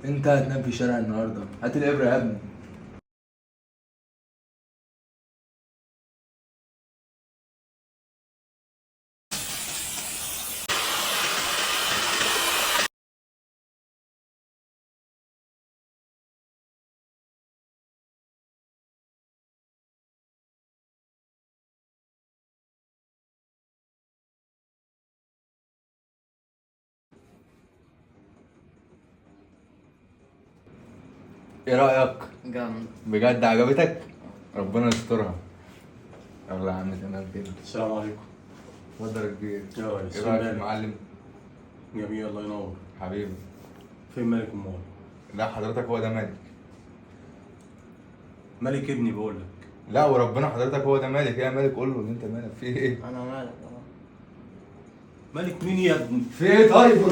انت هتنام في الشارع النهارده، هات الابره يا ابني. ايه رايك؟ جامد. بجد عجبتك؟ ربنا يسترها. يلا يا عم تمام كده. السلام عليكم. اتفضل يا كبير. يا ريس، ايه رايك يا مالك؟ معلم؟ جميل، الله ينور. حبيبي. فين مالك امال؟ لا حضرتك هو ده مالك. مالك ابني بقول لك. لا وربنا حضرتك هو ده مالك. ايه يا مالك؟ قول له ان انت مالك في ايه؟ انا مالك مالك مين يا ابني؟ في ايه طيب؟